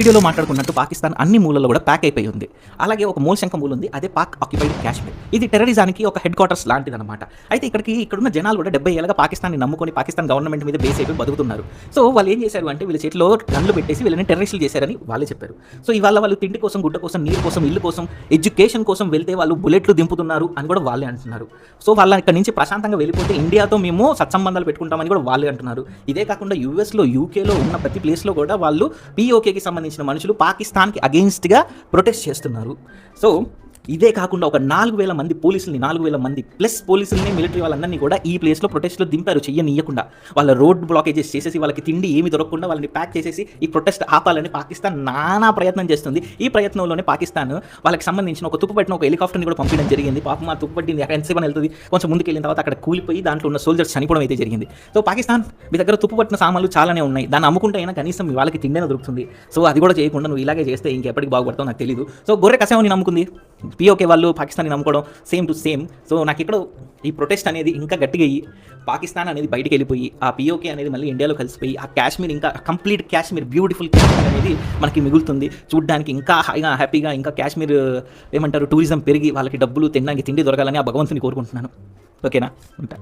వీడియోలో మాట్లాడుకున్నట్టు పాకిస్తాన్ అన్ని మూలల్లో కూడా ప్యాక్ అయిపోయి ఉంది. అలాగే ఒక మూలశంక మూల ఉంది, అదే పాక్ ఆక్యుపైడ్ కాశ్మీర్. ఇది టెర్రరిజానికి ఒక హెడ్ క్వార్టర్స్ లాంటిది అనమాట. అయితే ఇక్కడున్న జనాలు కూడా 70 ఏళ్ళగా పాకిస్తాన్ని నమ్ముకొని పాకిస్తాన్ గవర్నమెంట్ మీద బేస్ అయిపోయి బతుకుతున్నారు. సో వాళ్ళు ఏం చేశారు అంటే వీళ్ళ చేతిలో గన్లు పెట్టేసి వీళ్ళని టెర్రరిస్టులు చేశారని వాళ్ళే చెప్పారు. సో ఇవాళ వాళ్ళు తిండి కోసం, గుడ్డ కోసం, నీరు కోసం, ఇల్లు కోసం, ఎడ్యుకేషన్ కోసం వెళ్తే వాళ్ళు బుల్లెట్లు దింపుతున్నారు అని కూడా వాళ్ళే అంటున్నారు. సో వాళ్ళ ఇక్కడ నుంచి ప్రశాంతంగా వెళ్ళిపోతే ఇండియాతో మేము సత్సంబంధాలు పెట్టుకుంటామని కూడా వాళ్ళే అంటున్నారు. ఇదే కాకుండా యూఎస్లో, యూకేలో ఉన్న ప్రతి ప్లేస్లో కూడా వాళ్ళు పీఓకేకి సంబంధించిన మనుషులు పాకిస్తాన్కి అగెయిన్స్ట్గా ప్రొటెస్ట్ చేస్తున్నారు. సో ఇదే కాకుండా ఒక 4,000 మంది పోలీసుల్ని, 4,000 మంది ప్లస్ పోలీసుల్ని, మిలిటరీ వాళ్ళందరినీ కూడా ఈ ప్లేస్లో ప్రొటెస్ట్లో దింపారు చెయ్యనీయకుండా. వాళ్ళ రోడ్ బ్లాకేజెస్ చేసేసి, వాళ్ళకి తిండి ఏమి దొరకకుండా వాళ్ళని ప్యాక్ చేసేసి ఈ ప్రొటెస్ట్ ఆపాలని పాకిస్తాన్ నానా ప్రయత్నం చేస్తుంది. ఈ ప్రయత్నంలోనే పాకిస్తాన్ వాళ్ళకి సంబంధించిన ఒక తుప్పుపట్టిన ఒక హెలికాప్టర్ని కూడా పంపించడం జరిగింది. పాపం ఆ తుప్పుపట్టింది అక్కడ ఎంతసేపు వెళ్తుంది, కొంచెం ముందుకు వెళ్ళిన తర్వాత అక్కడ కూలిపోయి దాంట్లో ఉన్న సోల్జర్స్ చనిపోవడం అయితే జరిగింది. సో పాకిస్తాన్ మీ దగ్గర తుప్పుపట్టిన సామాన్లు చాలానే ఉన్నాయి, దాన్ని అమ్ముకుంటే అయినా కనీసం వాళ్ళకి తిండేనే దొరుకుతుంది. సో అది కూడా చేయకుండా నువ్వు ఇలాగే చేస్తే ఇంకెప్పటికి బాగుపడతావు నాకు తెలియదు. సో గొర్రె కసేమని నమ్ముకుంది, పీఓకే వాళ్ళు పాకిస్తాన్ని నమ్ముకోవడం సేమ్ టు సేమ్. సో నాకు ఇక్కడ ఈ ప్రొటెస్ట్ అనేది ఇంకా గట్టిగా అయ్యి పాకిస్తాన్ అనేది బయటికి వెళ్ళిపోయి ఆ పీఓకే అనేది మళ్ళీ ఇండియాలో కలిసిపోయి ఆ కాశ్మీర్ ఇంకా కంప్లీట్ కాశ్మీర్, బ్యూటిఫుల్ కాశ్మీర్ అనేది మనకి మిగులుతుంది. చూడడానికి ఇంకా హాయిగా, హ్యాపీగా, ఇంకా కాశ్మీర్ ఏమంటారు టూరిజం పెరిగి వాళ్ళకి డబ్బులు తినడానికి తిండి దొరకాలని ఆ భగవంతుని కోరుకుంటున్నాను. ఓకేనా, ఉంటా.